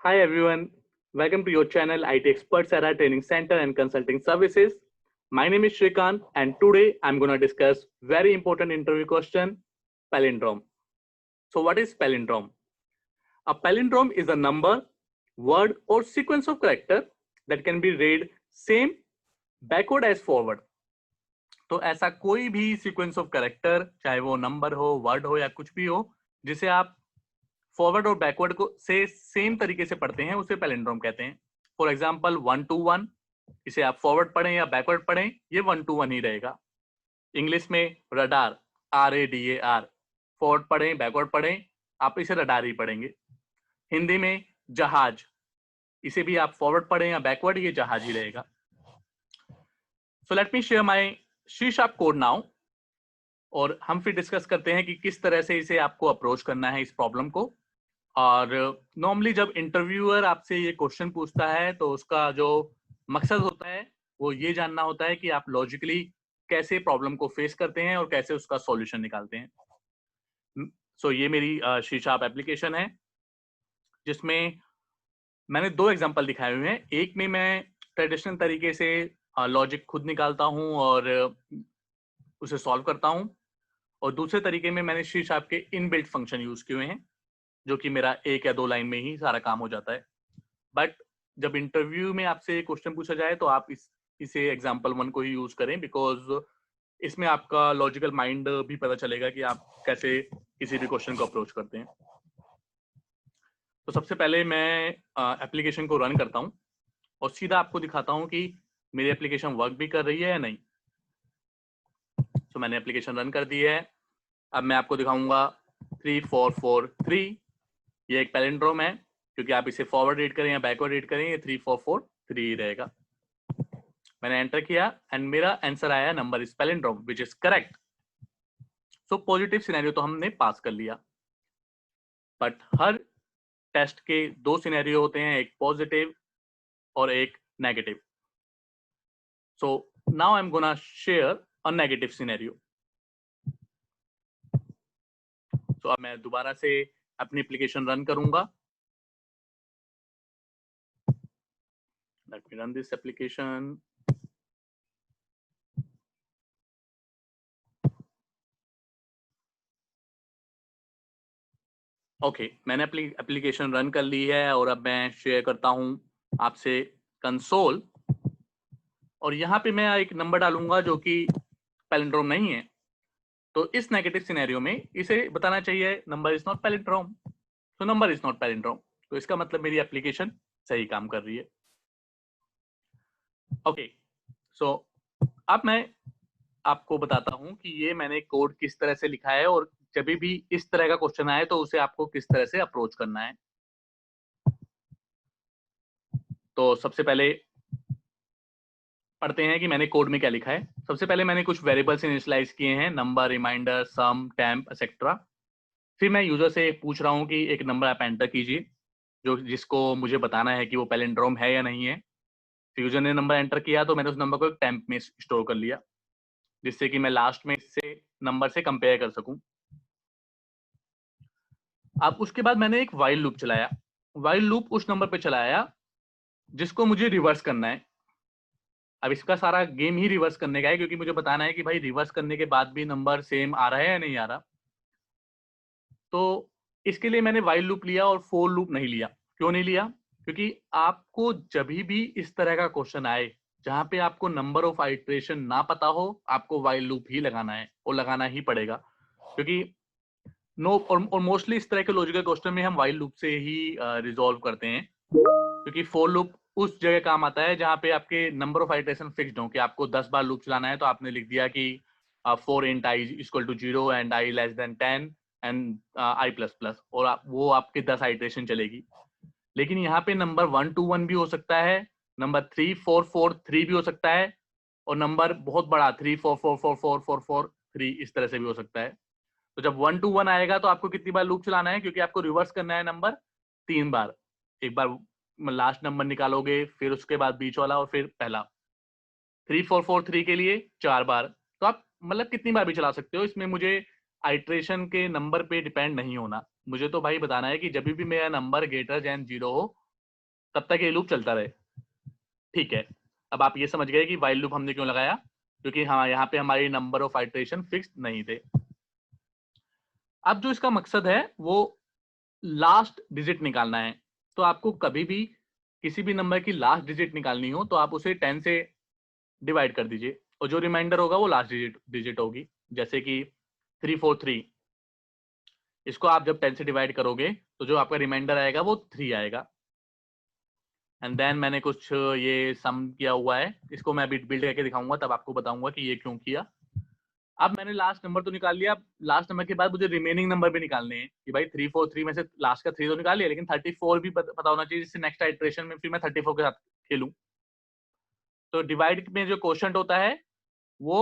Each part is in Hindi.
Hi everyone, welcome to your channel IT Experts Era Training Center and Consulting Services. My name is Shrikant and today I'm going to discuss very important interview question, palindrome. So what is palindrome? A palindrome is a number, word or sequence of character that can be read same backward as forward. तो ऐसा कोई भी सीक्वेंस ऑफ कैरेक्टर, चाहे वो नंबर हो, वर्ड हो या कुछ भी हो, जिसे आप फॉरवर्ड और बैकवर्ड को से सेम तरीके से पढ़ते हैं, उसे पैलिंड्रोम कहते हैं। फॉर एग्जांपल 1 to 1, इसे आप फॉरवर्ड पढ़ें या बैकवर्ड पढ़ें, ये 1 to 1 ही रहेगा। इंग्लिश में रडार, RADAR, फॉरवर्ड पढ़ें बैकवर्ड पढ़ें, आप इसे रडार ही पढ़ेंगे। हिंदी में जहाज, इसे भी आप फॉरवर्ड पढ़ें या बैकवर्ड, ये जहाज ही रहेगा। So let me share my C# code now, और हम फिर डिस्कस करते हैं कि किस तरह से इसे आपको अप्रोच करना है इस प्रॉब्लम को। और नॉर्मली जब इंटरव्यूअर आपसे ये क्वेश्चन पूछता है तो उसका जो मकसद होता है वो ये जानना होता है कि आप लॉजिकली कैसे प्रॉब्लम को फेस करते हैं और कैसे उसका सॉल्यूशन निकालते हैं। सो ये मेरी C# एप्लीकेशन है, जिसमें मैंने 2 एग्जांपल दिखाए हुए हैं। एक में मैं ट्रेडिशनल तरीके से लॉजिक खुद निकालता हूं और उसे सॉल्व करता हूं, और दूसरे तरीके में मैंने C# के इनबिल्ट फंक्शन यूज किए हुए हैं, जो कि मेरा 1 या 2 लाइन में ही सारा काम हो जाता है। बट जब इंटरव्यू में आपसे क्वेश्चन पूछा जाए तो आप इसे एग्जांपल 1 को ही यूज करें, बिकॉज इसमें आपका लॉजिकल माइंड भी पता चलेगा कि आप कैसे किसी भी क्वेश्चन को अप्रोच करते हैं। तो सबसे पहले मैं एप्लीकेशन को रन करता हूं और सीधा आपको दिखाता हूं कि मेरी एप्लीकेशन वर्क भी कर रही है या नहीं। तो मैंने एप्लीकेशन रन कर दी है। अब मैं आपको दिखाऊंगा 3443, ये एक पैलिंड्रोम है, क्योंकि आप इसे फॉरवर्ड रीड करें या बैकवर्ड रीड करें, ये 3443 रहेगा। मैंने एंटर किया एंड मेरा आंसर आया number is palindrome which is correct. So positive scenario तो हमने पास कर लिया, बट हर टेस्ट के 2 सिनेरियो होते हैं, एक पॉजिटिव और एक negative. So now I am gonna share a negative scenario. So अब मैं दोबारा से अपनी एप्लीकेशन रन करूंगा। Let me run this application. Okay, मैंने अपनी एप्लीकेशन रन कर ली है और अब मैं शेयर करता हूं आपसे कंसोल, और यहाँ पे मैं एक नंबर डालूंगा जो कि पैलिंड्रोम नहीं है। तो इस नेगेटिव सिनेरियो में इसे बताना चाहिए नंबर इज नॉट पैलिंड्रोम, तो नंबर इज नॉट पैलिंड्रोम, तो इसका मतलब मेरी एप्लीकेशन सही काम कर रही है। ओके, सो अब मैं आपको बताता हूं कि ये मैंने कोड किस तरह से लिखा है, और जब भी इस तरह का क्वेश्चन आए तो उसे आपको किस तरह से अप्रोच करना है। तो सबसे पहले पढ़ते हैं कि मैंने कोड में क्या लिखा है। सबसे पहले मैंने कुछ वेरिएबल्स इनिशियलाइज किए हैं, नंबर, रिमाइंडर, सम, टेम्प, एक्सेट्रा। फिर मैं यूजर से पूछ रहा हूँ कि एक नंबर आप एंटर कीजिए जो जिसको मुझे बताना है कि वो पैलिंड्रोम है या नहीं है। फिर यूजर ने नंबर एंटर किया तो मैंने उस नंबर को एक टेम्प में स्टोर कर लिया, जिससे कि मैं लास्ट में इससे नंबर से कंपेयर कर सकूं। अब उसके बाद मैंने एक वाइल लूप चलाया। वाइल लूप उस नंबर पे चलाया जिसको मुझे रिवर्स करना है। अब इसका सारा गेम ही रिवर्स करने का है, क्योंकि मुझे बताना है कि भाई रिवर्स करने के बाद भी नंबर सेम आ रहा है या नहीं आ रहा। तो इसके लिए मैंने वाइल लूप लिया और फोर लूप नहीं लिया। क्यों नहीं लिया? क्योंकि आपको जब भी इस तरह का क्वेश्चन आए जहां पे आपको नंबर ऑफ आइटरेशन ना पता हो, आपको वाइल लूप ही लगाना है और लगाना ही पड़ेगा। क्योंकि नो और मोस्टली इस तरह के लॉजिकल क्वेश्चन में हम वाइल लूप से ही रिजॉल्व करते हैं, क्योंकि फोर लूप उस जगह काम आता है जहां पे आपके नंबर ऑफ आइटरेशन फिक्स्ड हो कि आपको 10 बार लूप चलाना है, तो आपने लिख दिया कि 4 int i equal to 0 and i less than 10 and i plus plus, और वो आपके 10 आइटरेशन चलेगी। लेकिन यहाँ पे नंबर 1 to 1 भी हो सकता है, नंबर 3 4 4 3 भी हो सकता है, और नंबर बहुत बड़ा 3 4 4 4 4 4 4 3 इस तरह से भी हो सकता है। तो जब 1 to 1 आएगा तो आपको कितनी बार लूप चलाना है? क्योंकि आपको रिवर्स करना है नंबर 3 बार। एक बार लास्ट नंबर निकालोगे, फिर उसके बाद बीच वाला, और फिर पहला। 3 4 4 3 के लिए 4 बार। तो आप मतलब कितनी बार भी चला सकते हो, इसमें मुझे आइट्रेशन के नंबर पे डिपेंड नहीं होना। मुझे तो भाई बताना है कि जब भी मेरा नंबर ग्रेटर देन 0 हो तब तक ये लूप चलता रहे। ठीक है, अब आप ये समझ गए कि वाइल लूप हमने क्यों लगाया, क्योंकि हाँ यहाँ पे हमारी नंबर ऑफ आइटरेशन फिक्स नहीं थे। अब जो इसका मकसद है वो लास्ट डिजिट निकालना है। तो आपको कभी भी किसी भी नंबर की लास्ट डिजिट निकालनी हो तो आप उसे 10 से डिवाइड कर दीजिए और जो रिमाइंडर होगा वो लास्ट डिजिट होगी। जैसे कि 343, इसको आप जब 10 से डिवाइड करोगे तो जो आपका रिमाइंडर आएगा वो 3 आएगा। एंड देन मैंने कुछ ये सम किया हुआ है, इसको मैं बिल्ड करके दिखाऊंगा, तब आपको बताऊंगा कि ये क्यों किया। अब मैंने लास्ट नंबर तो निकाल लिया, लास्ट नंबर के बाद मुझे रिमेनिंग नंबर भी निकालने हैं कि भाई 343 में से लास्ट का 3 तो निकाल लिया, लेकिन 34 भी पता होना चाहिए, जिससे नेक्स्ट आइटरेशन में फिर मैं 34 के साथ खेलूं। तो डिवाइड में जो क्वोशंट होता है वो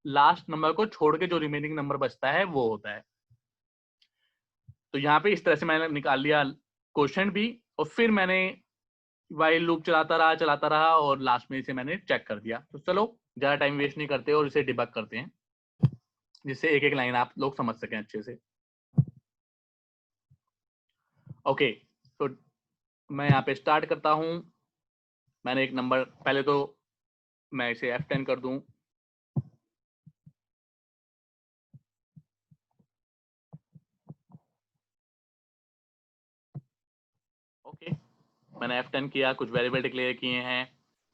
लास्ट नंबर को छोड़ के जो रिमेनिंग नंबर बचता है वो होता है। तो यहाँ पे इस तरह से मैंने निकाल लिया क्वोशंट भी, और फिर मैंने वाइल लूप चलाता रहा और लास्ट में इसे मैंने चेक कर दिया। तो चलो ज्यादा टाइम वेस्ट नहीं करते और इसे डिबग करते हैं, जिससे एक एक लाइन आप लोग समझ सकें अच्छे से। ओके, तो मैं यहाँ पे स्टार्ट करता हूँ। मैंने एक नंबर, पहले तो मैं इसे F10 कर दूं। ओके, मैंने F10 किया, कुछ वेरिएबल डिक्लेयर किए हैं,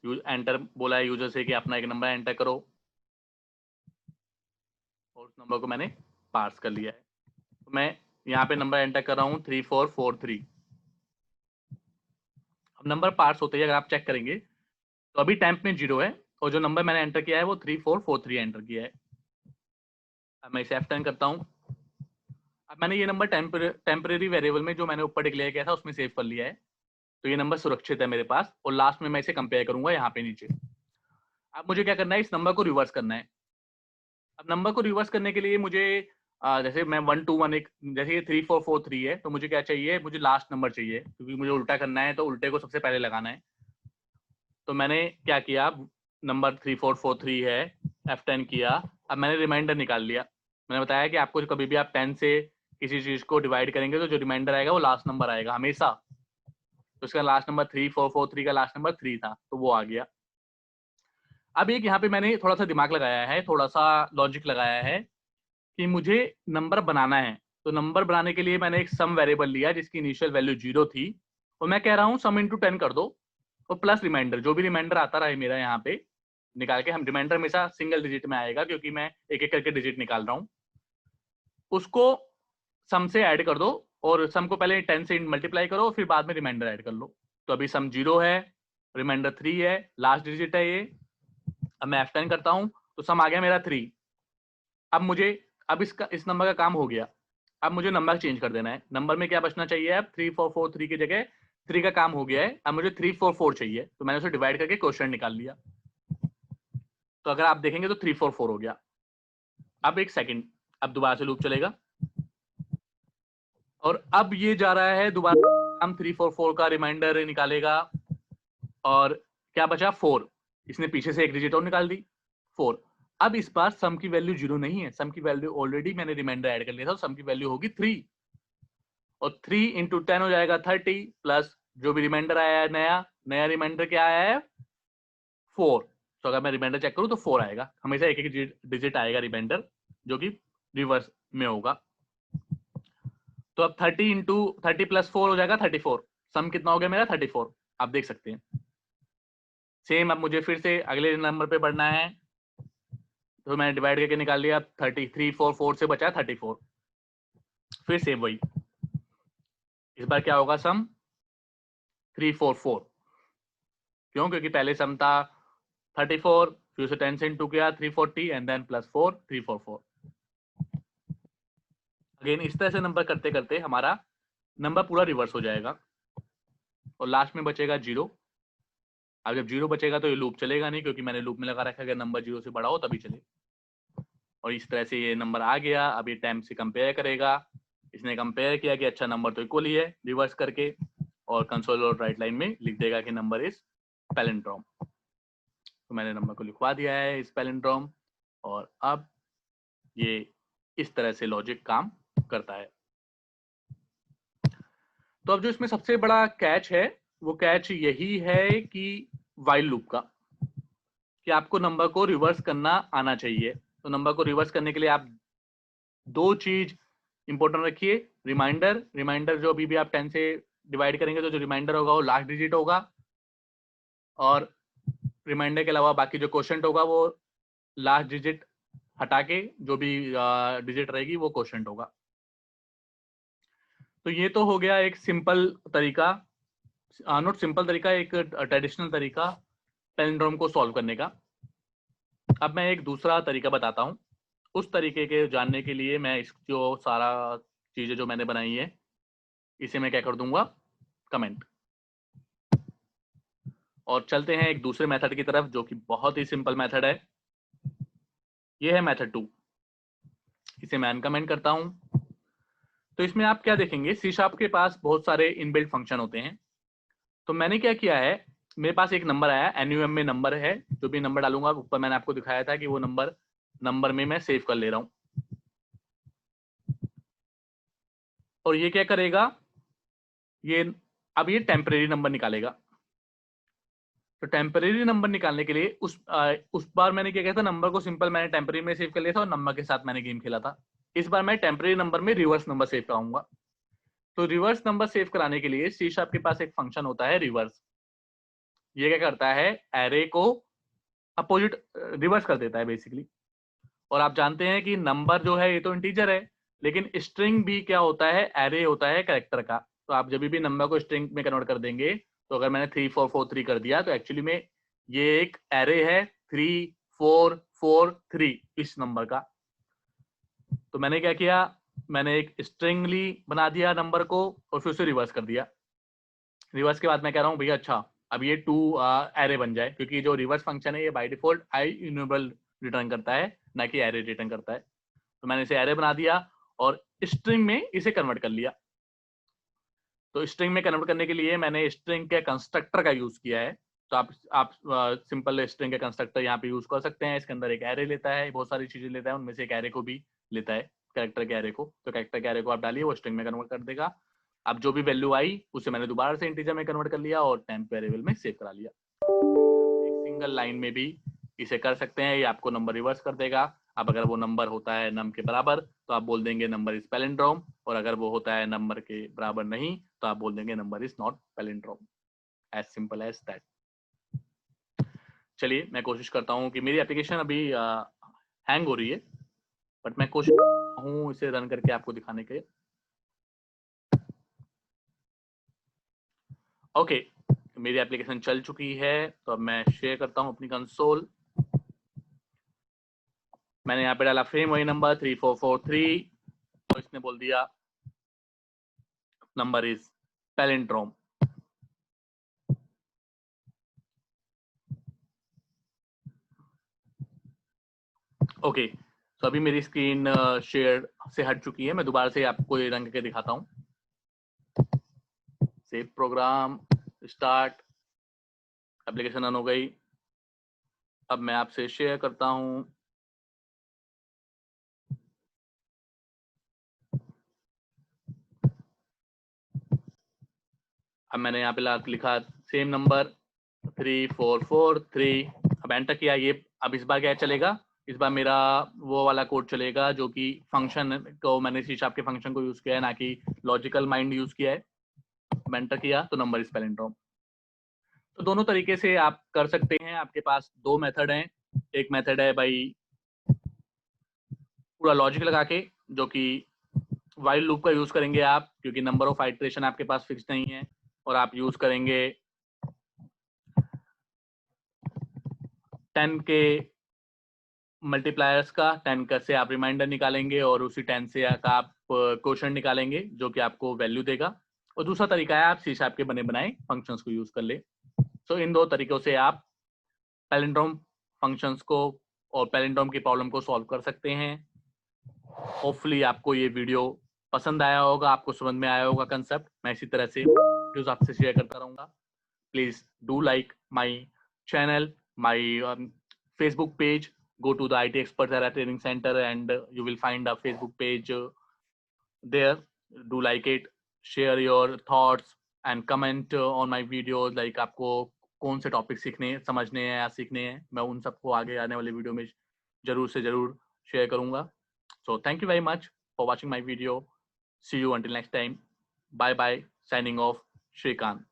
एंटर बोला है यूजर से कि अपना एक नंबर एंटर करो, और उस नंबर को मैंने पार्स कर लिया है। तो मैं यहाँ पे नंबर एंटर कर रहा हूँ 3443। अब नंबर पार्स होते ही अगर आप चेक करेंगे तो अभी टेम्प में 0 है, और जो नंबर मैंने एंटर किया है वो 3443 एंटर किया है। अब मैं इसे F10 करता हूँ। अब मैंने ये नंबर टेम्परेरी वेरिएबल में जो मैंने ऊपर डिक्लेयर किया था उसमें सेव कर लिया है, तो ये नंबर सुरक्षित है मेरे पास, और लास्ट में मैं इसे कंपेयर करूंगा यहाँ पे नीचे। अब मुझे क्या करना है, इस नंबर को रिवर्स करना है। अब नंबर को रिवर्स करने के लिए मुझे जैसे मैं 121, एक जैसे ये 3443 है, तो मुझे क्या चाहिए, मुझे लास्ट नंबर चाहिए, क्योंकि मुझे उल्टा करना है तो उल्टे को सबसे पहले लगाना है। तो मैंने क्या किया, नंबर 3443 है, F10 किया। अब मैंने रिमाइंडर निकाल लिया। मैंने बताया कि आपको कभी भी आप 10 से किसी चीज को डिवाइड करेंगे तो जो रिमाइंडर आएगा वो लास्ट नंबर आएगा हमेशा। तो इसका लास्ट नंबर 3443 का लास्ट नंबर 3 था, तो वो आ गया। अब एक यहाँ पे मैंने थोड़ा सा दिमाग लगाया है, थोड़ा सा लॉजिक लगाया है कि मुझे नंबर बनाना है। तो नंबर बनाने के लिए मैंने एक सम वेरिएबल लिया जिसकी इनिशियल वैल्यू 0 थी, और मैं कह रहा हूँ सम इंटू 10 कर दो और प्लस रिमाइंडर, जो भी रिमाइंडर आता रहा है मेरा यहाँ पे निकाल के, हम रिमाइंडर हमेशा सिंगल डिजिट में आएगा क्योंकि मैं एक एक करके डिजिट निकाल रहा हूँ, उसको सम से ऐड कर दो, और सम को पहले 10 से मल्टीप्लाई करो फिर बाद में रिमाइंडर ऐड कर लो। तो अभी सम 0 है, रिमाइंडर 3 है, लास्ट डिजिट है ये। अब मैं F10 करता हूँ तो सम आ गया मेरा 3। अब मुझे, अब इस नंबर का काम हो गया। अब मुझे नंबर चेंज कर देना है, नंबर में क्या बचना चाहिए, अब 3443 की जगह 3 का काम हो गया है, अब मुझे 344 चाहिए, तो मैंने उसे डिवाइड करके क्वोशंट निकाल लिया। तो अगर आप देखेंगे तो 344 हो गया। अब एक सेकंड, अब दोबारा से लूप चलेगा, और अब ये जा रहा है दोबारा, हम 344 का रिमाइंडर निकालेगा, और क्या बचा 4, इसने पीछे से एक डिजिट और निकाल दी 4। अब इस बार सम की वैल्यू 0 नहीं है, सम की वैल्यू ऑलरेडी मैंने रिमाइंडर ऐड कर लिया था, सम की वैल्यू होगी 3, और 3 इंटू 10 हो जाएगा 30, प्लस जो भी रिमाइंडर आया है नया नया रिमाइंडर क्या आया है 4। तो अगर मैं रिमाइंडर चेक करूं तो 4 आएगा, हमेशा एक एक डिजिट आएगा रिमाइंडर जो कि रिवर्स में होगा। तो अब 30 इंटू 30 प्लस 4 हो जाएगा 34, सम कितना हो गया मेरा 34, आप देख सकते हैं। सेम अब मुझे फिर से अगले नंबर पे बढ़ना है, तो मैंने डिवाइड करके निकाल लिया, 334 से बचा 34, फिर से वही, इस बार क्या होगा सम 344, क्यों, क्योंकि पहले सम था 34, फिर उसे 10 से इंटू किया 340 एंड देन प्लस 4 344। अगेन इस तरह से नंबर करते करते हमारा नंबर पूरा रिवर्स हो जाएगा और लास्ट में बचेगा 0। अब जब 0 बचेगा तो ये लूप चलेगा नहीं, क्योंकि मैंने लूप में लगा रखा है अगर नंबर 0 से बड़ा हो तभी चले। और इस तरह से ये नंबर आ गया। अब ये टाइम से कंपेयर करेगा, इसने कंपेयर किया कि अच्छा नंबर तो इक्वल ही है, रिवर्स करके, और कंसोल और राइट लाइन में लिख देगा कि नंबर इज पैलिंड्रोम। तो मैंने नंबर को लिखवा दिया है इस पैलिंड्रोम, और अब ये इस तरह से लॉजिक काम करता है। तो अब जो इसमें सबसे बड़ा कैच है वो कैच यही है कि वाइल लूप का, कि आपको नंबर को रिवर्स करना आना चाहिए। तो नंबर को रिवर्स करने के लिए आप दो चीज इंपॉर्टेंट रखिए। रिमाइंडर जो अभी भी आप 10 से डिवाइड करेंगे तो जो रिमाइंडर होगा वो लास्ट डिजिट होगा, और रिमाइंडर के अलावा बाकी जो क्वोशंट होगा वो लास्ट डिजिट हटा के जो भी डिजिट रहेगी वो क्वोशंट होगा। तो ये तो हो गया एक सिंपल तरीका, नॉट सिंपल तरीका, एक ट्रेडिशनल तरीका पैलिंड्रोम को सॉल्व करने का। अब मैं एक दूसरा तरीका बताता हूँ। उस तरीके के जानने के लिए मैं इस जो सारा चीजें जो मैंने बनाई है इसे मैं क्या कर दूंगा, कमेंट। और चलते हैं एक दूसरे मेथड की तरफ जो कि बहुत ही सिंपल मेथड है। ये है मेथड 2। इसे मैं अनकमेंट करता हूं। तो इसमें आप क्या देखेंगे, सी शार्प के पास बहुत सारे इनबिल्ट फंक्शन होते हैं। तो मैंने क्या किया है, मेरे पास एक नंबर आया, एनयूएम में नंबर है, जो भी नंबर डालूंगा ऊपर मैंने आपको दिखाया था कि वो नंबर में मैं सेव कर ले रहा हूं। और ये क्या करेगा, ये अब ये टेम्परेरी नंबर निकालेगा। तो टेम्परेरी नंबर निकालने के लिए उस बार मैंने क्या किया था, नंबर को सिंपल मैंने टेम्परेरी में सेव कर लिया था और नंबर के साथ मैंने गेम खेला था। इस बार मैं टेम्परेरी नंबर में रिवर्स नंबर सेव कराऊंगा। तो रिवर्स नंबर सेव कराने के लिए सी शार्प के पास एक फंक्शन होता है रिवर्स। ये क्या करता है, एरे को अपोजिट रिवर्स कर देता है बेसिकली। और आप जानते हैं कि नंबर जो है ये तो इंटीजर है, लेकिन स्ट्रिंग भी क्या होता है, एरे होता है कैरेक्टर का। तो आप जब भी नंबर को स्ट्रिंग में कन्वर्ट कर देंगे, तो अगर मैंने 3443 कर दिया तो एक्चुअली में ये एक एरे है 3443 इस नंबर का। तो मैंने क्या किया, मैंने एक स्ट्रिंगली बना दिया नंबर को और फिर उसे रिवर्स कर दिया। रिवर्स के बाद मैं कह रहा हूँ भैया अच्छा अब ये 2 एरे बन जाए, क्योंकि जो रिवर्स फंक्शन है ये बाय डिफॉल्ट आई इन्यूमरल रिटर्न करता है, ना कि एरे रिटर्न करता है। तो मैंने इसे एरे बना दिया और स्ट्रिंग में इसे कन्वर्ट कर लिया। तो स्ट्रिंग में कन्वर्ट करने के लिए मैंने स्ट्रिंग के कंस्ट्रक्टर का यूज किया है। तो आप सिंपल स्ट्रिंग के कंस्ट्रक्टर यहाँ पे यूज कर सकते हैं। इसके अंदर एक एरे लेता है, बहुत सारी चीजें लेता है, उनमें से एक एरे को भी लेता है, कैरेक्टर के एरे को। तो कैरेक्टर के एरे को आप डालिए, वो स्ट्रिंग में कन्वर्ट कर देगा। अब जो भी वैल्यू आई उसे मैंने दोबारा से इंटीजर में कन्वर्ट कर लिया और टेम्प वेरिएबल में सेव करा लिया। एक सिंगल लाइन में भी इसे कर सकते हैं, ये आपको नंबर रिवर्स कर देगा। अब अगर वो नंबर होता है नम के बराबर तो आप बोल देंगे नंबर इज पैलिंड्रोम, और अगर वो होता है नंबर के बराबर नहीं तो आप बोल देंगे number is not palindrome. As simple as that. चलिए मैं कोशिश करता हूँ कि मेरी एप्लीकेशन अभी हैंग हो रही है, बट मैं कोशिश करता हूँ इसे रन करके आपको दिखाने के। ओके, मेरी एप्लीकेशन चल चुकी है। तो अब मैं शेयर करता हूँ अपनी कंसोल। मैंने यहाँ पे डाला फ्रेम वही नंबर 3443 और इसने बोल दिया नंबर इज पैलिंड्रोम। ओके, तो अभी मेरी स्क्रीन शेयर से हट चुकी है। मैं दोबारा से आपको ये रंग के दिखाता हूँ। Save program, start, application run हो गई। अब मैं आपसे शेयर करता हूँ। अब मैंने यहाँ पे लिखा सेम नंबर 3443। अब एंटर किया। ये अब इस बार क्या चलेगा, इस बार मेरा वो वाला कोड चलेगा जो कि फंक्शन को मैंने सी शार्प के फंक्शन को यूज किया है, ना कि लॉजिकल माइंड यूज किया है। एंटर किया तो नंबर इज पैलिंड्रोम। तो दोनों तरीके से आप कर सकते हैं। आपके पास दो मेथड हैं। एक मेथड है भाई पूरा लॉजिक लगा के, जो कि वाइल लूप का यूज करेंगे आप, क्योंकि नंबर ऑफ आइट्रेशन आपके पास फिक्स नहीं है, और आप यूज करेंगे 10 के मल्टीप्लायर्स का। 10 का से आप रिमाइंडर निकालेंगे और उसी 10 से का आप क्वोशंट निकालेंगे जो कि आपको वैल्यू देगा। और दूसरा तरीका है आप सी शार्प के बने बनाए फंक्शंस को यूज कर ले। तो इन दो तरीकों से आप पैलिंड्रोम फंक्शंस को और पैलिंड्रोम की प्रॉब्लम को सॉल्व कर सकते हैं। होपफुली आपको ये वीडियो पसंद आया होगा, आपको समझ में आया होगा कंसेप्ट। मैं इसी तरह से वीडियोस आपसे शेयर करता रहूंगा। Please do like my channel, my Facebook page. Go to the IT Experts Era Training Center and you will find a Facebook page there. Do like it, share your thoughts, and comment on my video, like आपको कौन से टॉपिक सीखने समझने हैं या सीखने हैं, मैं उन सबको आगे आने वाले वीडियो में जरूर से जरूर शेयर करूंगा. So thank you very much for watching my video. See you until next time. Bye bye. Signing off, Shrikant.